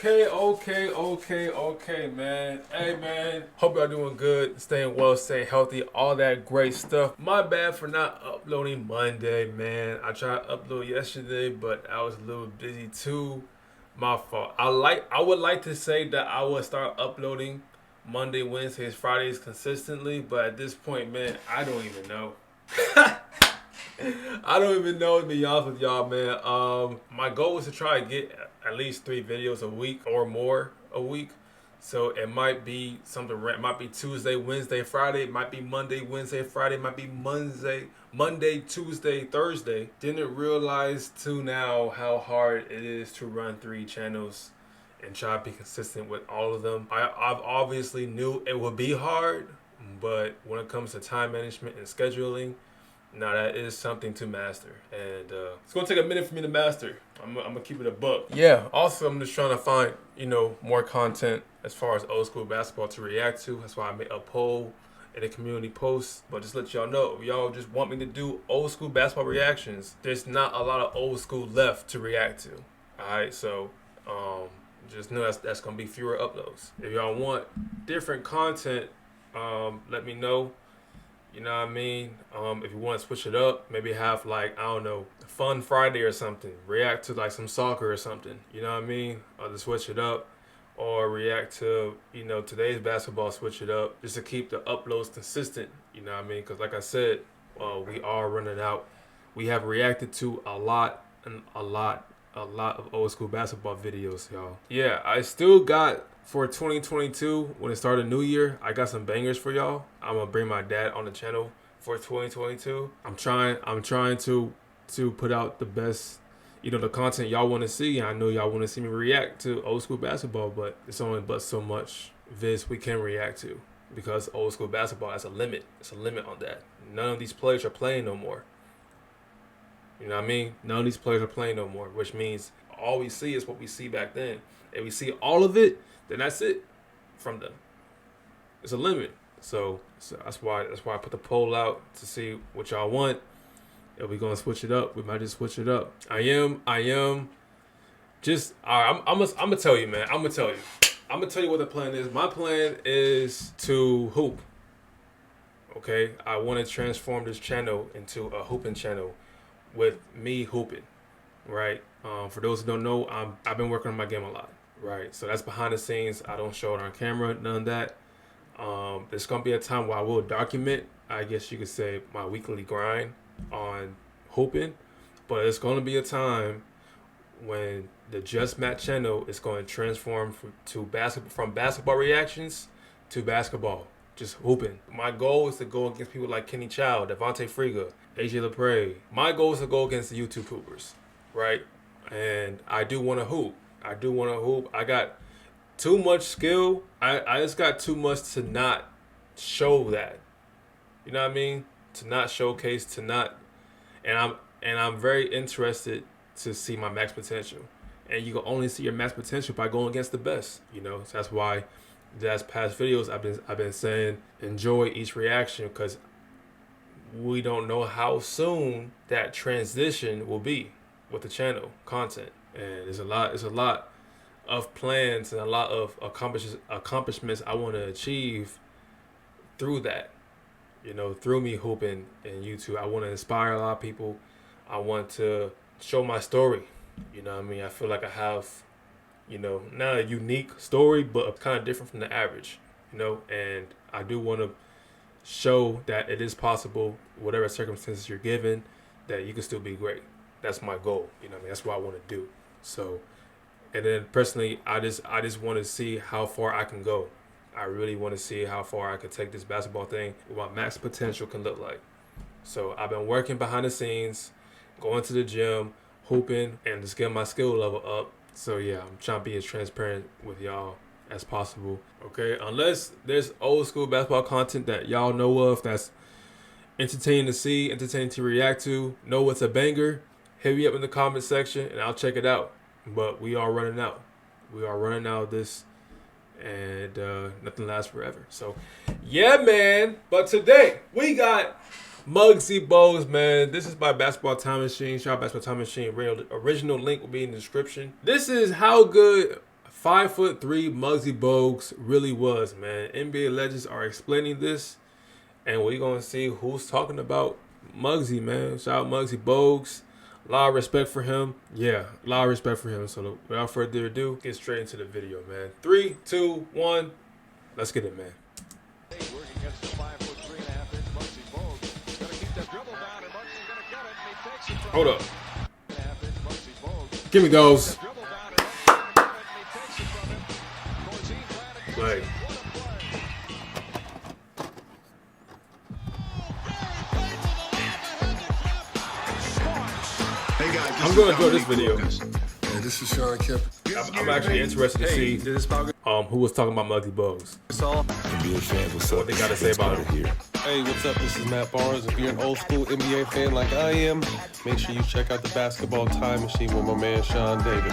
Okay, man. Hey, man. Hope y'all doing good, staying well, staying healthy, all that great stuff. My bad for not uploading Monday, man. I tried to upload yesterday, but I was a little busy too. My fault. I would like to say that I would start uploading Monday, Wednesdays, Fridays consistently, but at this point, man, I don't even know. I don't even know, to be honest with y'all, man. My goal is to try to get at least 3 videos a week or more a week. So it might be something. It might be Tuesday, Wednesday, Friday. It might be Monday, Wednesday, Friday. It might be Monday, Tuesday, Thursday. Didn't realize till now how hard it is to run 3 channels and try to be consistent with all of them. I've obviously knew it would be hard, but when it comes to time management and scheduling, now that is something to master, and it's gonna take a minute for me to master. I'm gonna keep it a buck. Yeah. Also, I'm just trying to find more content as far as old school basketball to react to. That's why I made a poll in a community post. But just let y'all know, if y'all just want me to do old school basketball reactions, there's not a lot of old school left to react to. All right, so just know that's gonna be fewer uploads. If y'all want different content, let me know. You know what I mean? If you want to switch it up, maybe have like, I don't know, Fun Friday or something. React to like some soccer or something. You know what I mean? Or to switch it up. Or react to, today's basketball, switch it up. Just to keep the uploads consistent. You know what I mean? Because like I said, we are running out. We have reacted to a lot of old school basketball videos, y'all. Yeah, I still got, for 2022, when it started New Year, I got some bangers for y'all. I'm gonna bring my dad on the channel for 2022. I'm trying to put out the best, the content y'all want to see. I know y'all want to see me react to old school basketball, but it's only but so much vids we can react to, because old school basketball has a limit. It's a limit on that. None of these players are playing no more. You know what I mean? None of these players are playing no more, which means all we see is what we see back then. If we see all of it, then that's it from them. It's a limit. So that's why I put the poll out to see what y'all want. If we gonna switch it up, we might just switch it up. I am just, I'm gonna tell you, man. I'm gonna tell you what the plan is. My plan is to hoop. Okay, I want to transform this channel into a hooping channel with me hooping, right? For those who don't know, I've been working on my game a lot, right? So that's behind the scenes. I don't show it on camera, none of that. There's gonna be a time where I will document, I guess you could say, my weekly grind on hooping, but there's gonna be a time when the JustMatt channel is going to transform from basketball reactions to basketball, just hooping. My goal is to go against people like Kenny Chow, Devontae Friga, AJ LePray. My goal is to go against the YouTube hoopers, right? And I do want to hoop. I got too much skill. I just got too much to not show that. You know what I mean? To not showcase, and I'm very interested to see my max potential. And you can only see your max potential by going against the best. So that's why that's past videos I've been saying enjoy each reaction, because we don't know how soon that transition will be with the channel content. And there's a lot of plans and a lot of accomplishments I want to achieve through that. Through me hooping and YouTube. I want to inspire a lot of people. I want to show my story. You know what I mean? I feel like I have, not a unique story, but kind of different from the average, and I do want to show that it is possible, whatever circumstances you're given, that you can still be great. That's my goal. You know what I mean? That's what I want to do. So, and then personally, I just want to see how far I can go. I really want to see how far I can take this basketball thing, what my max potential can look like. So I've been working behind the scenes, going to the gym, hooping, and just getting my skill level up. So yeah, I'm trying to be as transparent with y'all as possible. Okay, unless there's old school basketball content that y'all know of that's entertaining to see, entertaining to react to, know what's a banger, hit me up in the comment section and I'll check it out. But we are running out. We are running out of this, and nothing lasts forever. So yeah, man. But today we got Muggsy Bogues, man. This is by Basketball Time Machine. Shout out Basketball Time Machine. Original link will be in the description. This is how good 5'3" Muggsy Bogues really was, man. NBA legends are explaining this, and we're gonna see who's talking about Muggsy, man. Shout out Muggsy Bogues. A lot of respect for him. Yeah, a lot of respect for him. So without further ado, get straight into the video, man. 3, 2, 1. Let's get it, man. Hold up. Give me those. Like. Hey guys, I'm going to enjoy this video. Yeah, this is Sean Kemp. I'm actually interested to see who was talking about Muggsy Bogues. NBA fans, what's up? What they got to say about it here. Hey, what's up? This is Matt Barnes. If you're an old school NBA fan like I am, make sure you check out the Basketball Time Machine with my man Sean David.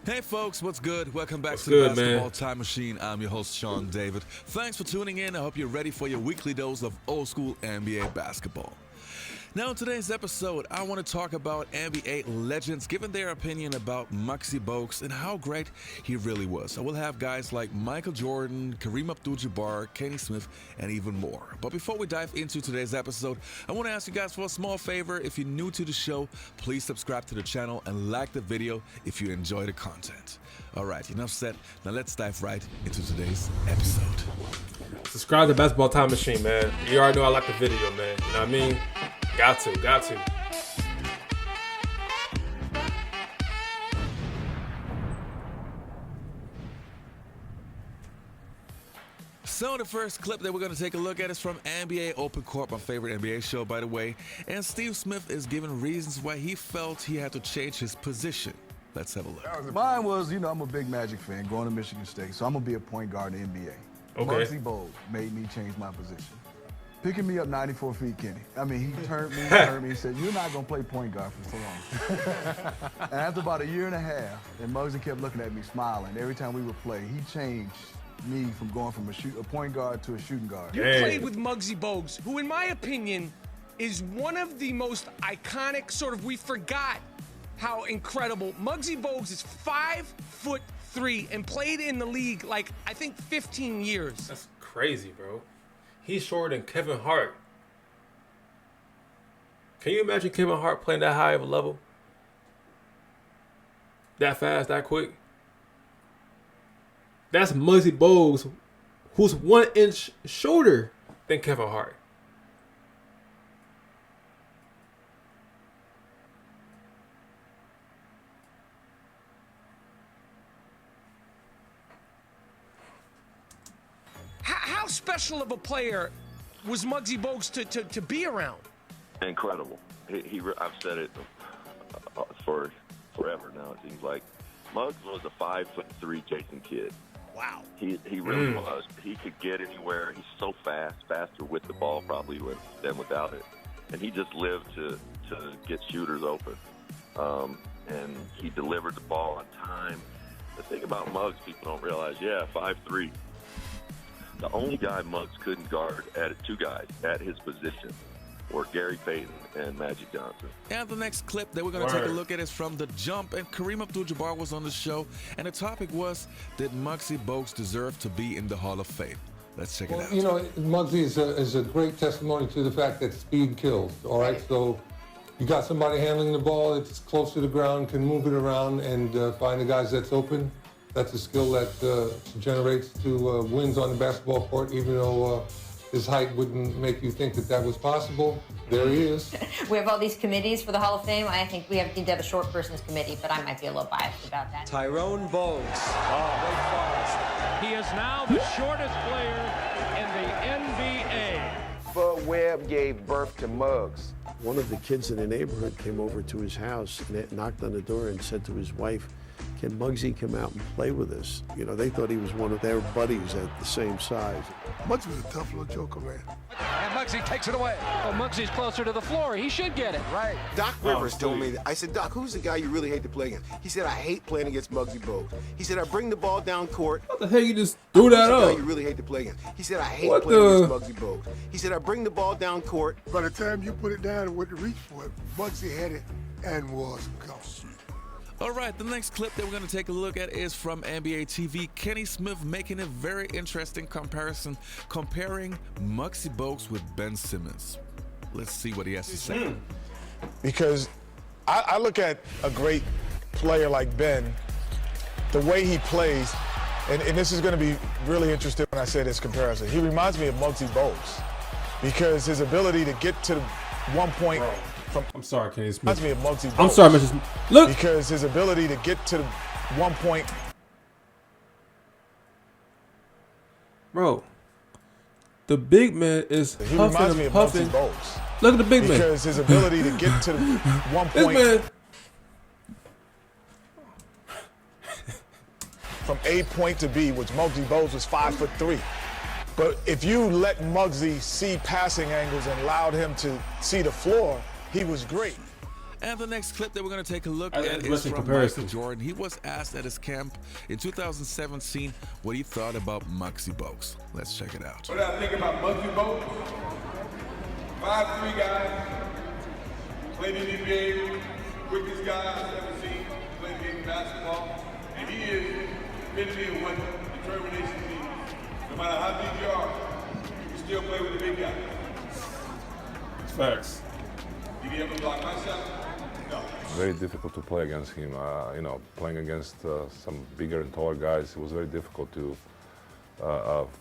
Hey folks, what's good? Welcome back to the Basketball Time Machine. I'm your host, Sean David. Thanks for tuning in. I hope you're ready for your weekly dose of old school NBA basketball. Now, in today's episode, I want to talk about NBA legends giving their opinion about Muggsy Bogues and how great he really was. I will have guys like Michael Jordan, Kareem Abdul-Jabbar, Kenny Smith, and even more. But before we dive into today's episode, I want to ask you guys for a small favor. If you're new to the show, please subscribe to the channel and like the video if you enjoy the content. All right, enough said. Now let's dive right into today's episode. Subscribe to Basketball Time Machine, man. You already know I like the video, man. You know what I mean? Got to. So the first clip that we're going to take a look at is from NBA Open Court, my favorite NBA show, by the way. And Steve Smith is giving reasons why he felt he had to change his position. Let's have a look. Mine was, I'm a big Magic fan, going to Michigan State, so I'm going to be a point guard in the NBA. Okay. Muggsy Bogues made me change my position. Picking me up 94 feet, Kenny. I mean, he turned me and said, you're not going to play point guard for so long. And after about a year and a half, and Muggsy kept looking at me smiling every time we would play, he changed me from going from a point guard to a shooting guard. You played with Muggsy Bogues, who in my opinion is one of the most iconic we forgot how incredible. Muggsy Bogues is 5'3" and played in the league I think 15 years. That's crazy, bro. He's shorter than Kevin Hart. Can you imagine Kevin Hart playing that high of a level? That fast, that quick? That's Muggsy Bogues, who's 1 inch shorter than Kevin Hart. How special of a player was Muggsy Bogues to be around? Incredible. I've said it for forever now. It seems like Muggs was a 5'3" Jason Kidd. Wow. He really was. He could get anywhere. He's so fast, faster with the ball probably than without it. And he just lived to get shooters open. And he delivered the ball on time. The thing about Muggs, people don't realize, 5'3". The only guy Muggs couldn't guard, two guys at his position, were Gary Payton and Magic Johnson. And the next clip that we're going to take a look at is from The Jump, and Kareem Abdul-Jabbar was on the show, and the topic was, did Muggsy Bogues deserve to be in the Hall of Fame? Let's check it out. Muggsy is a great testimony to the fact that speed kills, all right? So you got somebody handling the ball that's close to the ground, can move it around and find the guys that's open. That's a skill that generates to wins on the basketball court, even though his height wouldn't make you think that was possible. There he is. We have all these committees for the Hall of Fame. I think we need to have a short person's committee, but I might be a little biased about that. Tyrone Bogues. Wake Forest. He is now the shortest player in the NBA. Bud Webb gave birth to Muggs. One of the kids in the neighborhood came over to his house and knocked on the door and said to his wife, can Muggsy come out and play with us? They thought he was one of their buddies at the same size. Muggsy was a tough little joker, man. And Muggsy takes it away. Well, Muggsy's closer to the floor. He should get it. Right. Doc Rivers told me that. I said, Doc, who's the guy you really hate to play against? He said, I hate playing against Muggsy Bogues. He said, I bring the ball down court. What the hell you just threw that up? Who's the guy you really hate to play against? He said, I hate playing against Muggsy Bogues. He said, I bring the ball down court. By the time you put it down and went to reach for it, Muggsy had it and was gone. All right, the next clip that we're going to take a look at is from NBA TV. Kenny Smith making a very interesting comparison, comparing Muggsy Bogues with Ben Simmons. Let's see what he has to say. Because I look at a great player like Ben, the way he plays, and this is going to be really interesting when I say this comparison. He reminds me of Muggsy Bogues because his ability to get to 1 point from. I'm sorry, Kenny Smith. Reminds me of Muggsy Bogues. I'm sorry, Mr. Look. Because his ability to get to 1 point. Bro, the big man is He huffing reminds me and of puffing. Muggsy Bogues. Look at the big man. Because his ability to get to 1 This point. man. From A point to B, which Muggsy Bogues was 5'3". But if you let Muggsy see passing angles and allowed him to see the floor, he was great. And the next clip that we're going to take a look That's at is interesting from comparison. Michael Jordan. He was asked at his camp in 2017 what he thought about Muggsy Bogues. Let's check it out. What I think about Muggsy Bogues? 5'3" guy, played in the NBA, quickest guy I've ever seen, played the game of basketball, and he is epitome of what determination means. No matter how big you are, you can still play with the big guy. It's facts. Did he ever block my shot? No. Very difficult to play against him. Playing against some bigger and taller guys, it was very difficult to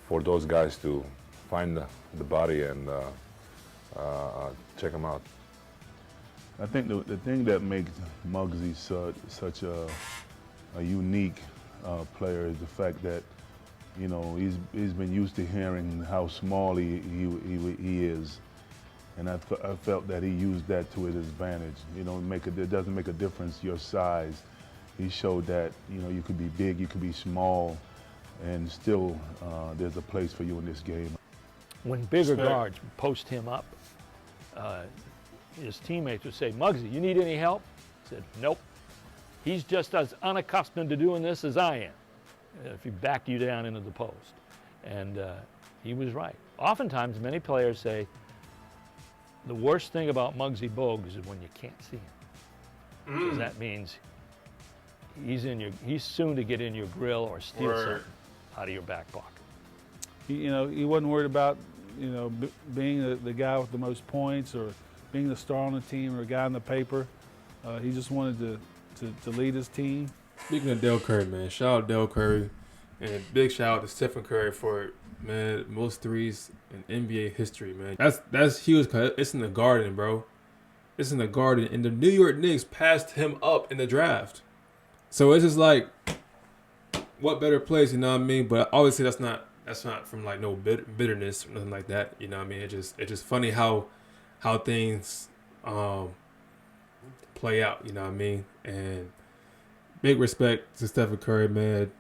for those guys to find the body and check him out. I think the thing that makes Muggsy such a unique player is the fact that he's been used to hearing how small he is, and I felt that he used that to his advantage. It doesn't make a difference your size. He showed that you could be big, you could be small, and still there's a place for you in this game. When bigger guards post him up, his teammates would say, "Muggsy, you need any help?" He said, "Nope. He's just as unaccustomed to doing this as I am." If he back you down into the post. And he was right. Oftentimes, many players say, the worst thing about Muggsy Bogues is when you can't see him. Because that means he's soon to get in your grill or steal something out of your back pocket. He wasn't worried about, being the guy with the most points or being the star on the team or a guy on the paper. He just wanted to lead his team. Speaking of Dell Curry, man, shout out Dell Curry, and big shout out to Stephen Curry for, man, most threes in NBA history, man. That's huge because it's in the Garden, bro. It's in the Garden, and the New York Knicks passed him up in the draft. So it's just like, what better place, you know what I mean? But obviously that's not from like no bitterness or nothing like that, you know what I mean? It's just funny how things play out, you know what I mean? And big respect to Stephen Curry, man.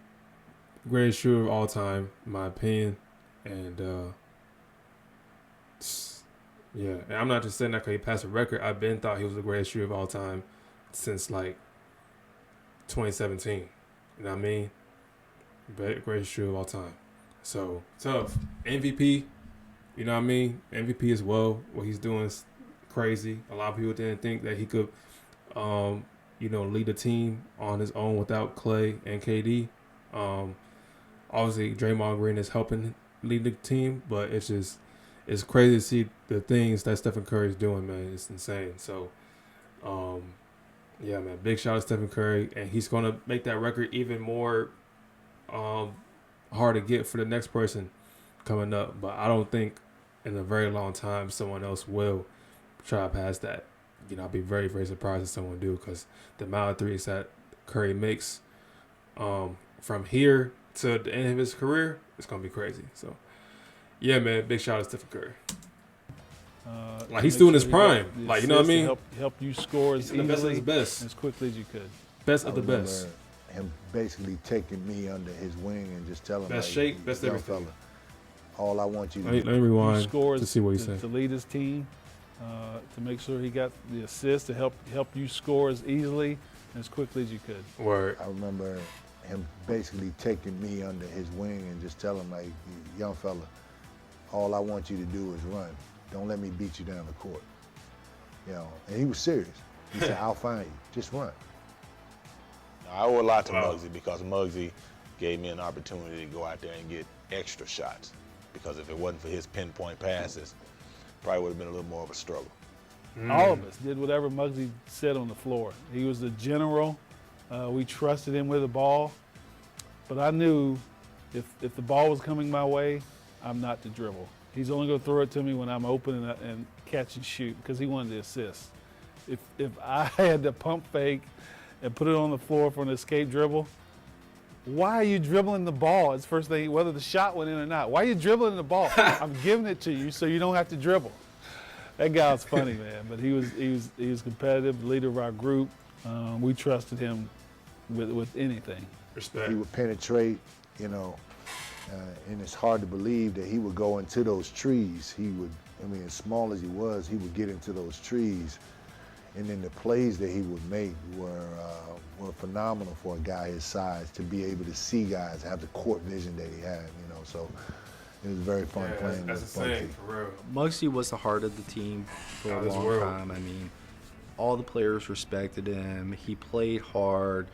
Greatest shooter of all time, in my opinion. And yeah, and I'm not just saying that because he passed a record. I've been thought he was the greatest shooter of all time since like 2017. You know what I mean? Greatest shooter of all time. So tough. MVP, you know what I mean? MVP as well. What he's doing is crazy. A lot of people didn't think that he could lead a team on his own without Clay and KD. Obviously, Draymond Green is helping lead the team, but it's crazy to see the things that Stephen Curry is doing, man. It's insane. So, yeah, man, big shout out to Stephen Curry, and he's going to make that record even more hard to get for the next person coming up. But I don't think in a very long time someone else will try to pass that. I'd be very, very surprised if someone do, because the amount of threes that Curry makes from here to the end of his career, it's going to be crazy. So, yeah, man, big shout out to Stephen Curry. Like, he's doing his prime. Like, you know what I mean? Help you score as the best of easily, the best. as quickly as you could. Best of the best. Him basically taking me under his wing and just telling me, Best shape, best young everything. fella, all I want you to Let do. me rewind Scores to see what he said. to lead his team, to make sure he got the assist to help you score as easily and as quickly as you could. Word. I remember him basically taking me under his wing and just telling me, young fella, all I want you to do is run. Don't let me beat you down the court. And he was serious. He said, I'll find you. Just run. I owe a lot to Muggsy because Muggsy gave me an opportunity to go out there and get extra shots. Because if it wasn't for his pinpoint passes, probably would have been a little more of a struggle. All of us did whatever Muggsy said on the floor. He was the general. We trusted him with the ball. But I knew if the ball was coming my way, I'm not to dribble. He's only going to throw it to me when I'm open and catch and shoot because he wanted to assist. If I had to pump fake and put it on the floor for an escape dribble, why are you dribbling the ball? It's first thing, whether the shot went in or not. Why are you dribbling the ball? I'm giving it to you so you don't have to dribble. That guy was funny, man. But he was competitive, leader of our group. We trusted him with anything. Respect. He would penetrate, and it's hard to believe that he would go into those trees. He would, as small as he would get into those trees. And then the plays that he would make were phenomenal for a guy his size to be able to see guys, have the court vision that he had, So it was very fun playing that's with insane, Muggsy. for real. Muggsy was the heart of the team for a long time. All the players respected him. He played hard.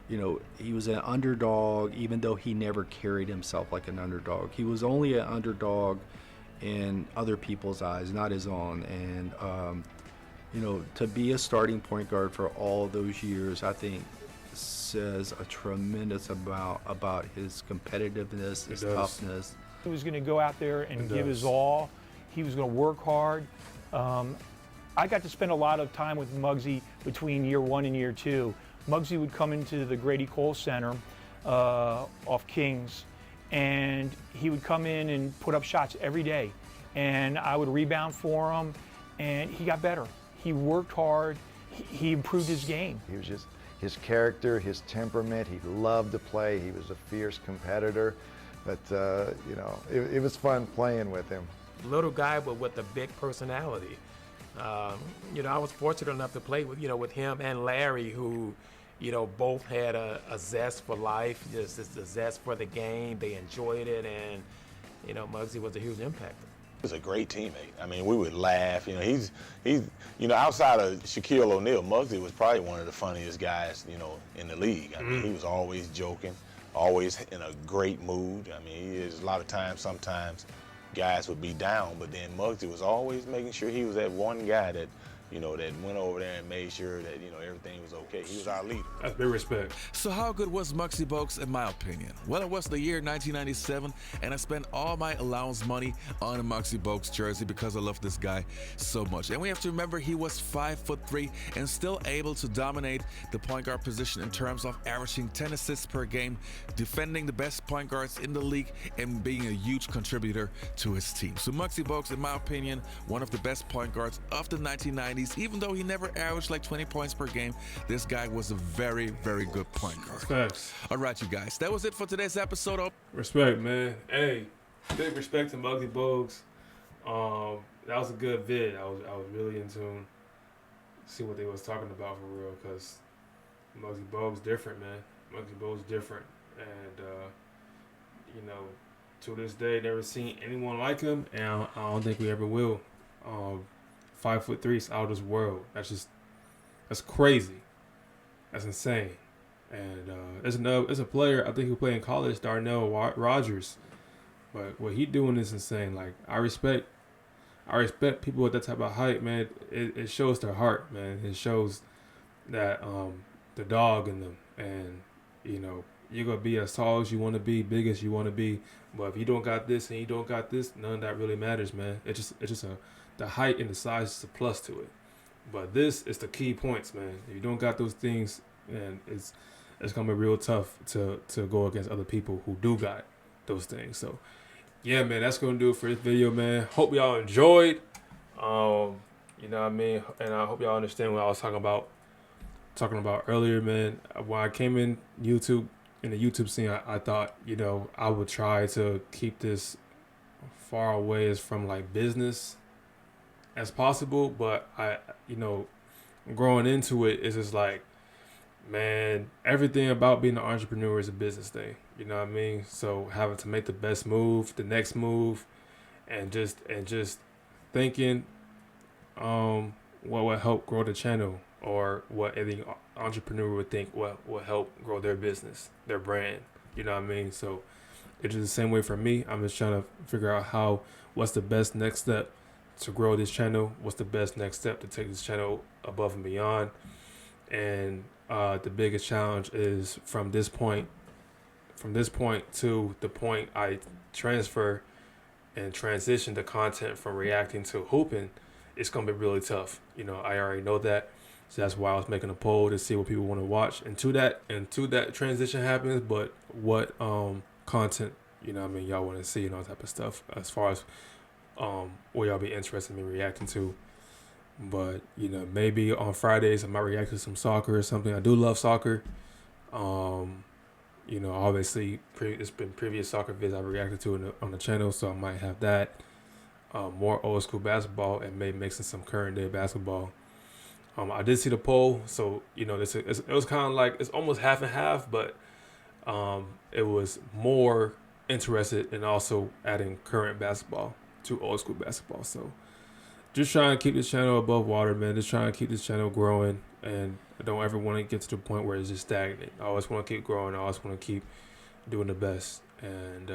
He was an underdog, even though he never carried himself like an underdog. He was only an underdog in other people's eyes, not his own. And, to be a starting point guard for all those years, I think says a tremendous amount about his competitiveness, his toughness. He was going to go out there and give his all. He was going to work hard. I got to spend a lot of time with Muggsy between year 1 and year 2. Muggsy would come into the Grady Cole Center off Kings, and he would come in and put up shots every day. And I would rebound for him, and he got better. He worked hard. He improved his game. He was just his character, his temperament. He loved to play. He was a fierce competitor. But, it was fun playing with him. Little guy, but with a big personality. I was fortunate enough to play with him and Larry, who, both had a zest for life, just a zest for the game. They enjoyed it, and, Muggsy was a huge impact. He was a great teammate. We would laugh. He's outside of Shaquille O'Neal, Muggsy was probably one of the funniest guys, in the league. He was always joking, always in a great mood. A lot of times, sometimes guys would be down, but then Muggsy was always making sure he was that one guy that, that went over there and made sure that, everything was okay. He was our leader. That's big respect. So how good was Muggsy Bogues in my opinion? Well, it was the year 1997, and I spent all my allowance money on a Muggsy Bogues jersey because I love this guy so much. And we have to remember he was 5'3" and still able to dominate the point guard position in terms of averaging 10 assists per game, defending the best point guards in the league, and being a huge contributor to his team. So Muggsy Bogues, in my opinion, one of the best point guards of the 1990s. Even though he never averaged like 20 points per game, this guy was a very, very good point guard. Facts. All right, you guys, that was it for today's episode of Respect, man. Hey, big respect to Muggsy Bogues. That was a good vid. I was really in tune. See what they was talking about for real, because Muggsy Bogues different, man. Muggsy Bogues different, and to this day, never seen anyone like him, and I don't think we ever will. 5'3" out of this world. That's crazy. That's insane. And there's a player I think who played in college, Darnell Rogers. But what he doing is insane. Like I respect people with that type of height, man. It shows their heart, man. It shows that the dog in them, and you're gonna be as tall as you want to be, big as you want to be. But if you don't got this and you don't got this, none of that really matters, man. It's just the height and the size is a plus to it. But this is the key points, man. If you don't got those things, and it's gonna be real tough to go against other people who do got those things. So yeah, man, that's gonna do it for this video, man. Hope y'all enjoyed. You know what I mean? And I hope y'all understand what I was talking about earlier, man. When I came in the YouTube scene, I thought, I would try to keep this far away as from like business as possible, but growing into it is just like, man, everything about being an entrepreneur is a business thing. You know what I mean? So having to make the best move, the next move, and just thinking what would help grow the channel or what any entrepreneur would think will help grow their business, their brand. You know what I mean? So it's just the same way for me. I'm just trying to figure out what's the best next step to grow this channel. What's the best next step to take this channel above and beyond? And the biggest challenge is from this point to the point I transfer and transition the content from reacting to hooping, it's gonna be really tough. You know, I already know that. So that's why I was making a poll to see what people want to watch. And to that transition happens, but what content, you know what I mean, y'all want to see and all type of stuff as far as what y'all be interested in me reacting to. But, you know, maybe on Fridays I might react to some soccer or something. I do love soccer. You know, obviously it's been previous soccer vids I've reacted to on the channel, so I might have that. More old school basketball and maybe mixing some current day basketball. I did see the poll, so, you know, it was kind of like, it's almost half and half, but it was more interested in also adding current basketball to old school basketball. So just trying to keep this channel above water, man. Just trying to keep this channel growing, and I don't ever want to get to the point where it's just stagnant. I always want to keep growing. I always want to keep doing the best. And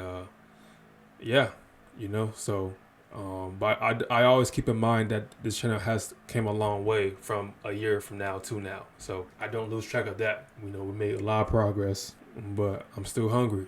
yeah, you know, so but I always keep in mind that this channel came a long way from a year from now to now. So I don't lose track of that. You know, we made a lot of progress, but I'm still hungry.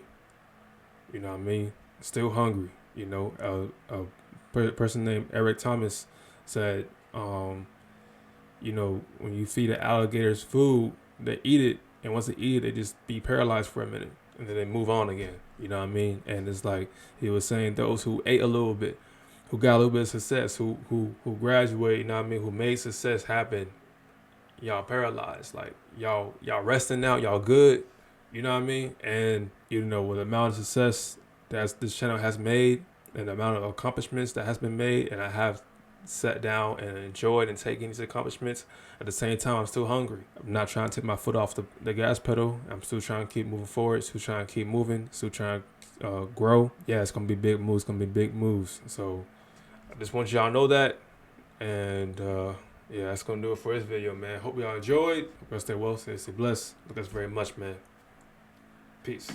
You know what I mean? Still hungry. You know, a person named Eric Thomas said, you know, when you feed the alligators food, they eat it, and once they eat it, they just be paralyzed for a minute, and then they move on again. You know what I mean? And it's like he was saying, those who ate a little bit, who got a little bit of success, who graduated, you know what I mean, who made success happen, y'all paralyzed. Like y'all resting now, y'all good. You know what I mean? And you know, with the amount of success that this channel has made and the amount of accomplishments that has been made, and I have sat down and enjoyed and taken these accomplishments, at the same time I'm still hungry. I'm not trying to take my foot off the gas pedal. I'm still trying to keep moving forward, still trying to keep moving, still trying to grow. Yeah, it's gonna be big moves, So I just want y'all to know that. And yeah, that's gonna do it for this video, man. Hope y'all enjoyed. Hope y'all stay well, stay blessed. Thanks very much, man. Peace.